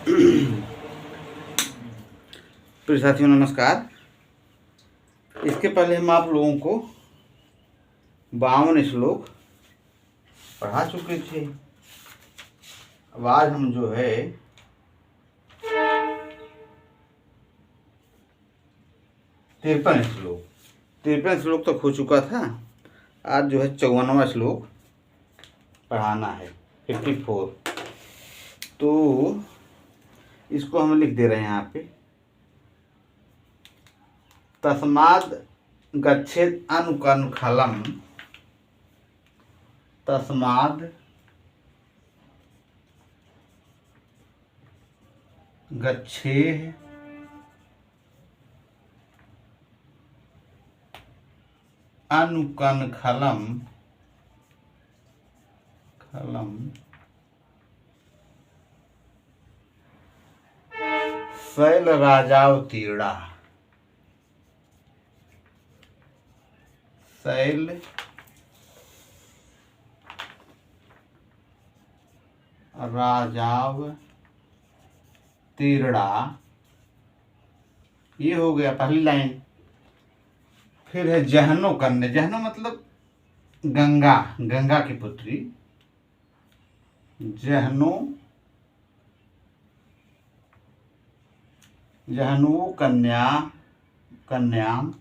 प्रिय साथियों नमस्कार। इसके पहले हम आप लोगों को 52 श्लोक पढ़ा चुके थे। अब आज हम जो है 53 श्लोक तक हो चुका था। आज जो है 54वां श्लोक पढ़ाना है, 54। तो इसको हम लिख दे रहे हैं यहाँ पे। तस्माद् गच्छेत् अनुकनखलम्, तस्माद् गच्छेः अनुकनखलम् शैलराजावतीर्णा, शैल राजावतीर्णा, ये हो गया पहली लाइन। फिर है जहनो कन्या, जहनो मतलब गंगा, गंगा की पुत्री। जहनो कन्या, कन्याम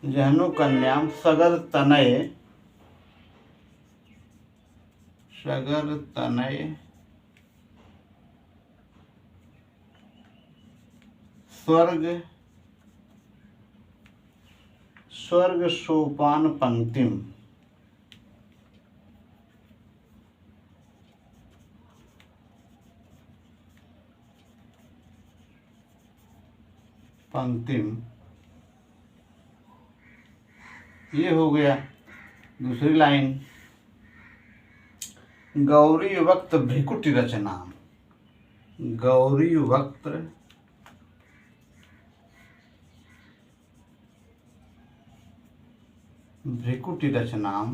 जहनो कन्याम सगर तनय स्वर्ग सोपान पंक्तिम, ये हो गया। दूसरी लाइन गौरी वक्त भ्रिकुटी रचना, गौरी वक्त भ्रिकुटी रचनाम,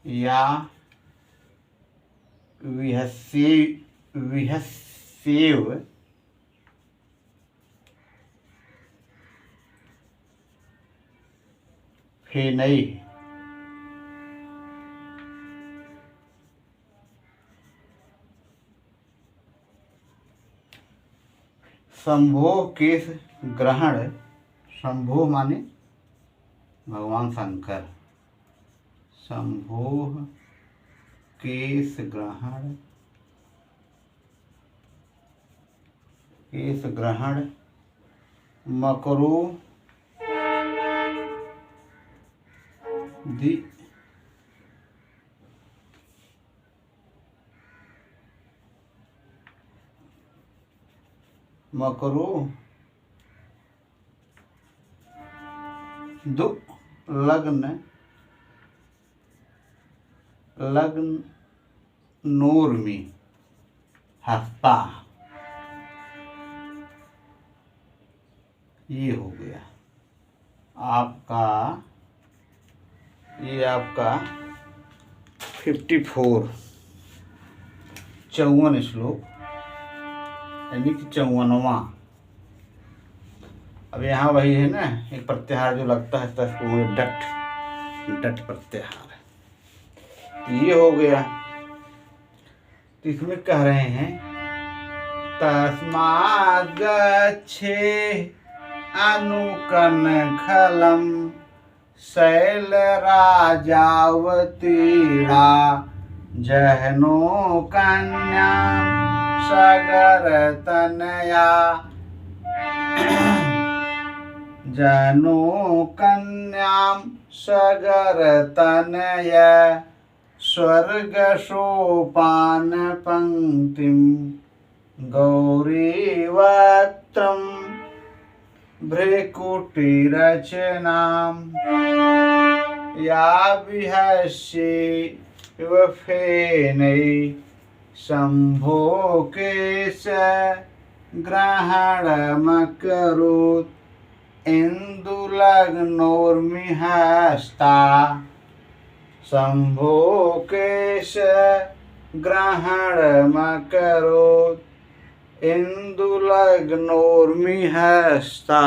या विहस्येव फेनैः, शंभो केश ग्रहण, शंभो माने भगवान शंकर, शंभो केश ग्रहण मकरो दि मकरो दु लग्नोर्मी हस्ता, ये हो गया आपका, ये आपका 54 54 श्लोक यानी कि 54वां। अब यहाँ वही है ना, एक प्रत्याहार जो लगता है तस्को डट प्रत्याहार, ये हो गया। तो इसमें कह रहे हैं तस्माद् गच्छेत् अनुकनखलम् शैलराजावतीर्णा, जहनो कन्यां सगरतनया, जहनो कन्यां सगरतनय स्वर्ग सोपान पंक्तिम गौरी वक्त्रम भ्रिकुटी रचनाम, या विहस्येव फेनैः शंभो केश ग्रहणमकरोत् इन्दुलग्नोर्मिहस्ता शम्भो केश ग्रहणमकरोत् इन्दुलग्नोर्मिहस्ता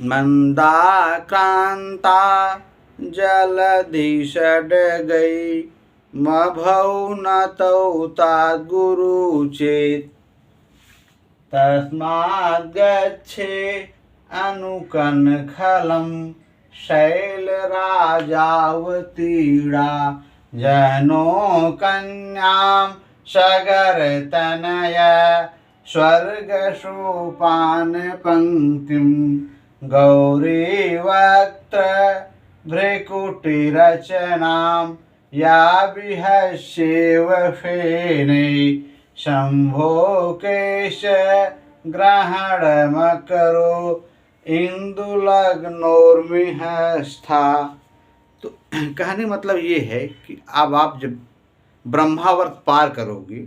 मंदाक्रांता जलधि षड्गै मभौ नतौ ताद्गुरु चेत् तस्माद् गच्छे अनुकनखलं शैलराजावतीर्णा जनो कन्यां सगरतनय स्वर्गसोपानपङ्क्तिं गौरीवक्त्र भ्रिकुटिरचनां या विहस्येव फेने शम्भो केश ग्रहणमकरो इंदुलग्नोर्मिहस्था। तो कहने मतलब ये है कि अब आप जब ब्रह्मावर्त पार करोगे,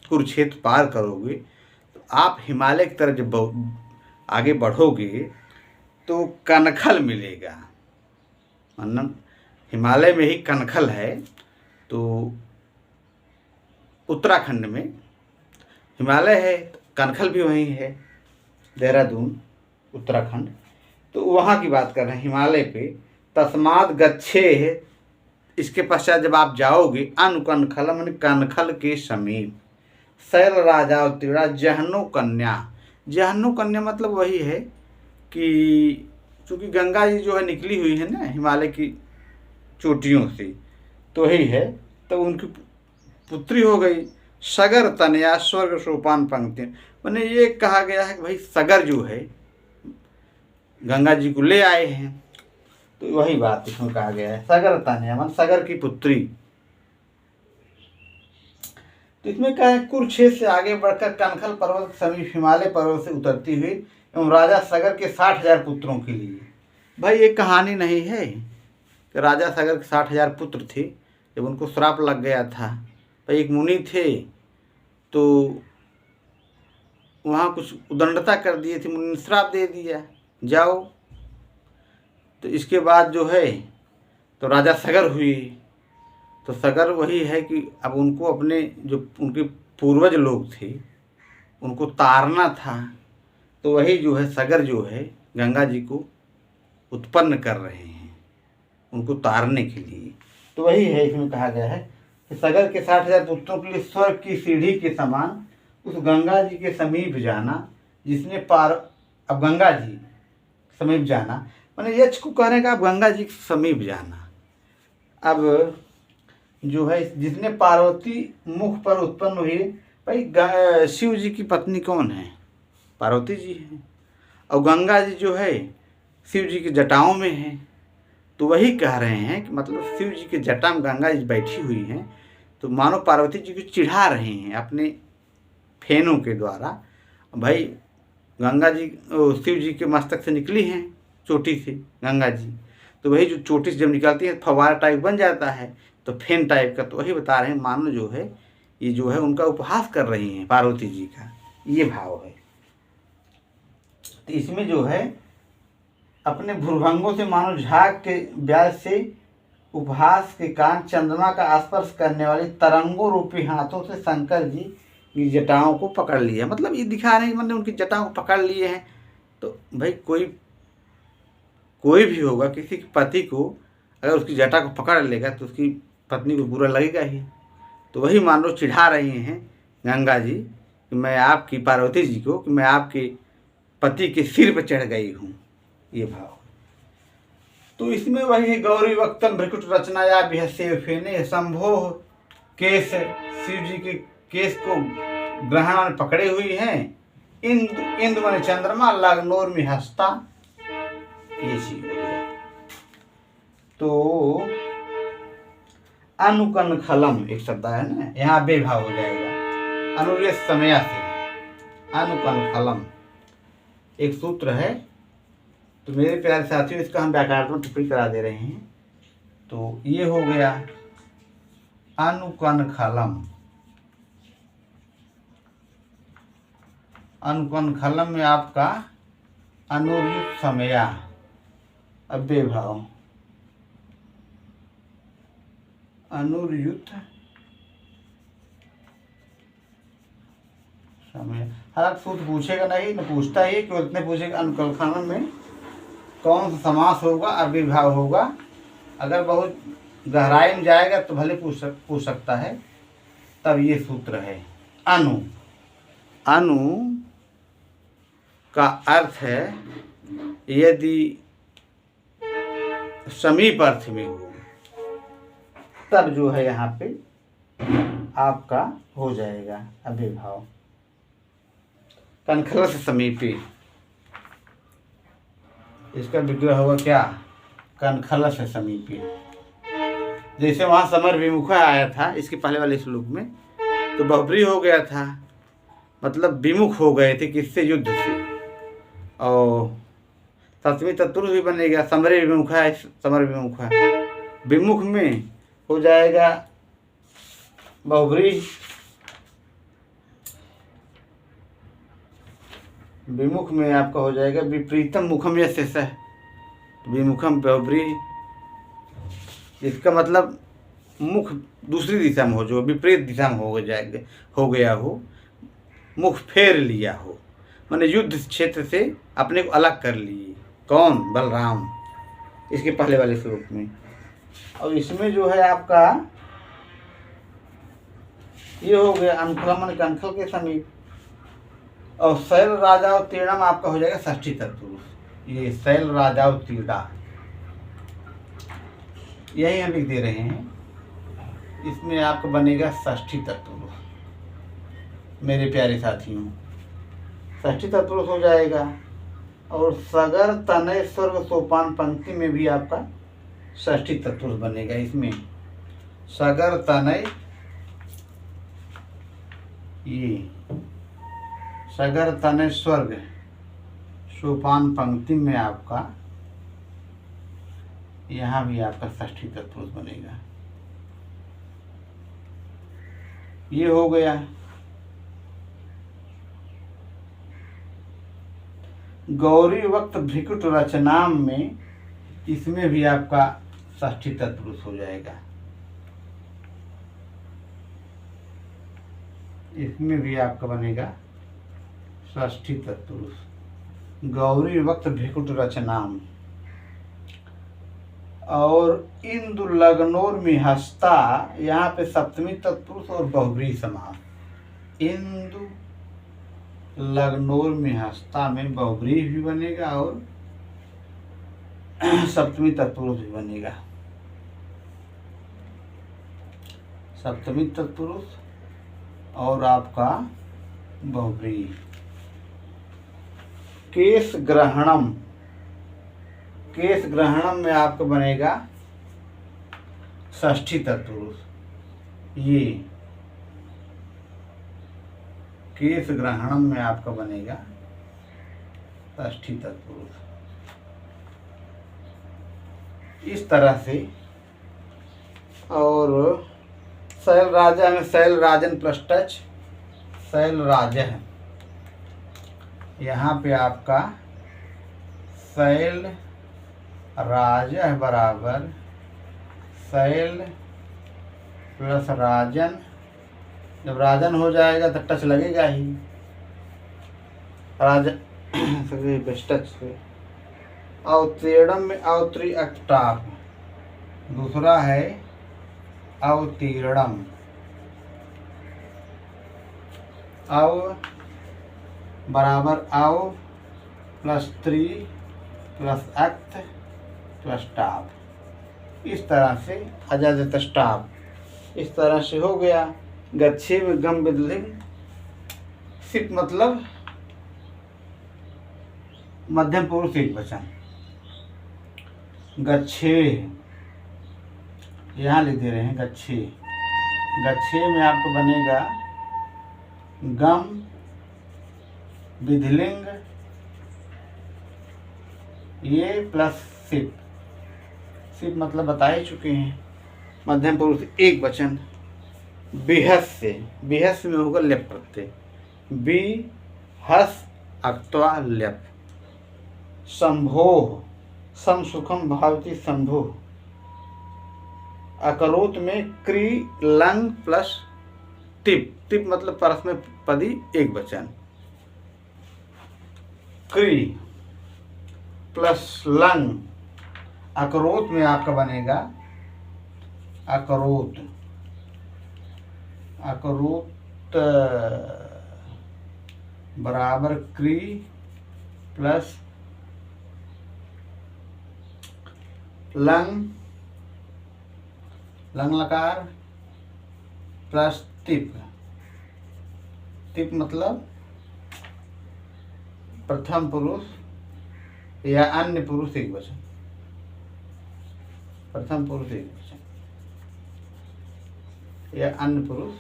कुरुक्षेत्र पार करोगे, तो आप हिमालय की तरफ जब आगे बढ़ोगे तो कनखल मिलेगा। मतलब हिमालय में ही कनखल है, तो उत्तराखंड में हिमालय है, कनखल भी वहीं है, देहरादून उत्तराखंड। तो वहाँ की बात कर रहे हैं हिमालय पे। तस्मात् गच्छे है, इसके पश्चात जब आप जाओगे अनुकनखल मन कनखल के समीप शैल राजावतीर्णा जहनो कन्या। जहनो कन्या मतलब वही है कि चूँकि गंगा जी जो है निकली हुई है ना हिमालय की चोटियों से, तो वही है, तो उनकी पुत्री हो गई सगर तनया स्वर्ग सोपान पंक्ति। मैंने ये कहा गया है कि भाई सगर जो है गंगा जी को ले आए हैं, तो वही बात इसमें कहा गया है सगर तनया मतलब सगर की पुत्री। तो इसमें क्या है, कुरुक्षेत्र से आगे बढ़कर कनखल पर्वत के समीप हिमालय पर्वत से उतरती हुई एवं राजा सगर के 60,000 पुत्रों के लिए। भाई ये कहानी नहीं है कि राजा सगर के 60,000 पुत्र थे, जब उनको श्राप लग गया था। भाई एक मुनि थे, तो वहाँ कुछ उदंडता कर दिए थे, मुनि ने श्राप दे दिया जाओ। तो इसके बाद जो है तो राजा सगर हुई। तो सगर वही है कि अब उनको अपने जो उनके पूर्वज लोग थे उनको तारना था, तो वही जो है सगर जो है गंगा जी को उत्पन्न कर रहे हैं उनको तारने के लिए। तो वही है इसमें कहा गया है कि सगर के 60,000 पुत्रों के लिए स्वर्ग की सीढ़ी के समान उस गंगा जी के समीप जाना, जिसने पार अब गंगा जी समीप जाना मैंने यक्ष को कहने का, अब गंगा जी के समीप जाना। अब जो है जिसने पार्वती मुख पर उत्पन्न हुई। भाई शिव जी की पत्नी कौन है? पार्वती जी हैं, और गंगा जी जो है शिव जी की जटाओं में है। तो वही कह रहे हैं कि मतलब शिव जी के जटा में गंगा जी बैठी हुई हैं, तो मानो पार्वती जी को चिढ़ा रहे हैं अपने फेनों के द्वारा। भाई गंगा जी शिव जी के मस्तक से निकली हैं चोटी से गंगा जी, तो वही जो चोटी से जब निकलती है फव्वारा टाइप बन जाता है, तो फेन टाइप का। तो वही बता रहे हैं मानो जो है ये जो है उनका उपहास कर रही हैं पार्वती जी का, ये भाव है। तो इसमें जो है अपने भ्रुभंगों से मानो झाग के ब्याज से उपहास के कारण चंद्रमा का स्पर्श करने वाली तरंगों रूपी हाथों से शंकर जी की जटाओं को पकड़ लिया। मतलब ये दिखा रहे हैं मतलब उनकी जटाओं को पकड़ लिए हैं। तो भाई कोई भी होगा, किसी के पति को अगर उसकी जटा को पकड़ लेगा तो उसकी पत्नी को बुरा लगेगा ही। तो वही मान लो चिढ़ा रही हैं गंगा जी कि मैं आपकी पार्वती जी को कि मैं आपके पति के सिर पर चढ़ गई हूँ, ये भाव। तो इसमें वही गौरी वक्तन भ्रिकुट रचना या बिहस्य फेने शंभो केस, शिव जी के केस को ग्रहण में पकड़े हुई हैं। इंद्र मन चंद्रमा लग्नोर में हंसता, ये चीज हो गया। तो अनुकन खलम एक शब्द है ना, यहाँ बेभाव हो जाएगा अनुरेश समय से। अनुकन खलम एक सूत्र है। तो मेरे प्यारे साथियों इसका हम व्याकरणात्मक टिप्पणी करा दे रहे हैं। तो ये हो गया अनुकनखलम। अनुकनखलम में आपका अनुर्युक्त समया अव्यय भाव, अनुर्युक्त समय। हालांकि सूत्र पूछेगा नहीं, न पूछता ही, केवल इतने पूछेगा अनुकनखलम में कौन सा समास होगा, अव्यय भाव होगा। अगर बहुत गहराई में जाएगा तो भले पूछ सकता है। तब ये सूत्र है। अनु, अनु का अर्थ है यदि समीप अर्थ में हो तब जो है यहाँ पे आपका हो जाएगा अव्यय भाव। कनखल से समीपी, इसका विग्रह होगा क्या, कनखल से समीपी। जैसे वहाँ समर विमुखा आया था इसके पहले वाले श्लोक में, तो बहुब्री हो गया था, मतलब विमुख हो गए थे किससे, युद्ध से। और सप्तमी तत्पुरुष भी बनेगा, समरे विमुखा है, समर विमुखा, विमुख में हो जाएगा बहुब्री, विमुख में आपका हो जाएगा विपरीतम मुखम यस्य सह, विमुखम बहुब्री। इसका मतलब मुख दूसरी दिशा में हो, जो विपरीत दिशा में हो गया हो, मुख फेर लिया हो, माने युद्ध क्षेत्र से अपने को अलग कर लिए। कौन, बलराम, इसके पहले वाले श्लोक में। और इसमें जो है आपका ये हो गया अनुकलम कनखल के समीप। और शैल राजा तीर्णम आपका हो जाएगा षष्ठी तत्पुरुष। ये शैल राजा तीर्णा, यही हम लिख दे रहे हैं, इसमें आपका बनेगा षष्ठी तत्पुरुष। मेरे प्यारे साथियों, षष्ठी तत्पुरुष हो जाएगा। और सगर तनय स्वर्ग सोपान पंक्ति में भी आपका षष्ठी तत्पुरुष बनेगा। इसमें सगर तनय, ये सगर तनय स्वर्ग सोपान पंक्ति में आपका यहाँ भी आपका षष्ठी तत्पुरुष बनेगा। ये हो गया। गौरी वक्त भ्रिकुट रचनाम में, इसमें भी आपका षष्ठी तत्पुरुष हो जाएगा। इसमें भी आपका बनेगा षष्ठी तत्पुरुष। गौरी वक्त भ्रिकुट रचनाम। और इंदु लग्नोर में हस्ता, यहाँ पे सप्तमी तत्पुरुष और बहुब्री समास। इंदु लग्नोर में हस्ता में बहुब्री भी बनेगा और सप्तमी तत्पुरुष भी बनेगा। सप्तमी तत्पुरुष और आपका बहुब्री। केश ग्रहणम, केश ग्रहणम में आपका बनेगा षष्ठी तत्पुरुष। ये केश ग्रहणम में आपका बनेगा षष्ठी तत्पुरुष। इस तरह से। और शैल राजा में शैल राजन प्लस टच, शैल राजा है, यहाँ पे आपका शैल राजा बराबर शैल प्लस राजन। जब राजन हो जाएगा तो टच लगेगा ही, राजन टच से। अवतीर्णम में अवत्री अक्टाप, दूसरा है अवतीर्णम। अव बराबर अव प्लस त्री प्लस अक्त प्लस टाप, इस तरह से अजाद स्टाप, इस तरह से हो गया। गच्छे में गम बिदलिंग, सिर्फ मतलब मध्यम पुरुष एक वचन। गच्छे यहाँ लिख दे रहे हैं गच्छे। गच्छे में आपको बनेगा गम विधिलिंग ये प्लस सिप। सिप मतलब बता ही चुके हैं, मध्यम पुरुष एक वचन। बिहस्य में होगा लेप प्रत्यय, बी हस अक्त्वा लेप। संभोह, सम सुखम भावती संभोह, अकरोत में क्री लंग प्लस टिप, टिप मतलब परस्मै पदी एक वचन, क्री प्लस लंग, अकरोत में आपका बनेगा अकरोत, अकरोत बराबर क्री प्लस लंग, लंग लकार प्लस टिप, टिप मतलब प्रथम पुरुष या अन्य पुरुष एक वचन, प्रथम पुरुष एक वचन या अन्य पुरुष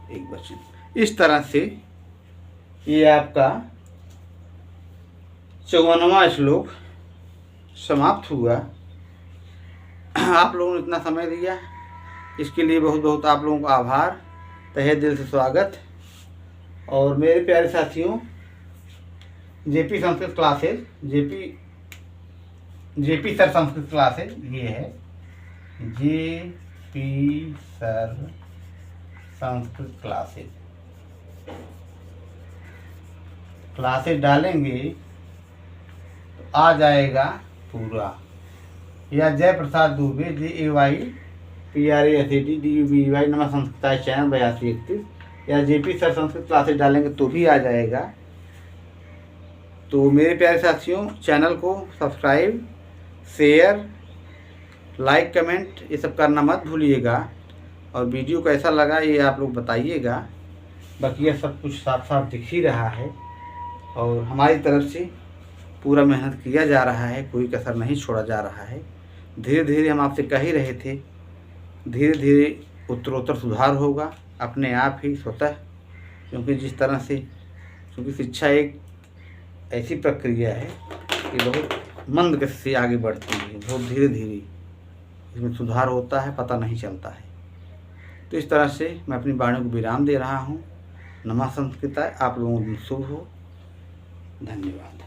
एक वचन। इस तरह से ये आपका 54वां श्लोक समाप्त हुआ। आप लोगों ने इतना समय दिया, इसके लिए बहुत बहुत आप लोगों का आभार, तहे दिल से स्वागत। और मेरे प्यारे साथियों, JP Sanskrit classes, JP sir Sanskrit classes, ये है जेपी सर संस्कृत क्लासेज डालेंगे तो आ जाएगा पूरा, या जय प्रसाद दुबे JAYPRASADDUBY नमः संस्कृताय चैनल 8231, या जेपी सर संस्कृत क्लासेज डालेंगे तो भी आ जाएगा। तो मेरे प्यारे साथियों, चैनल को सब्सक्राइब, शेयर, लाइक, कमेंट ये सब करना मत भूलिएगा। और वीडियो कैसा लगा ये आप लोग बताइएगा। बाकी यह सब कुछ साफ साफ दिख ही रहा है और हमारी तरफ से पूरा मेहनत किया जा रहा है, कोई कसर नहीं छोड़ा जा रहा है। धीरे धीरे हम आपसे कह ही रहे थे, धीरे धीरे उत्तरोत्तर सुधार होगा अपने आप ही स्वतः, क्योंकि जिस तरह से, क्योंकि शिक्षा एक ऐसी प्रक्रिया है कि बहुत मंद गति से आगे बढ़ती है, बहुत धीरे धीरे इसमें सुधार होता है, पता नहीं चलता है। तो इस तरह से मैं अपनी वाणी को विराम दे रहा हूँ। नमः संस्कृताय। आप लोगों को शुभ हो। धन्यवाद।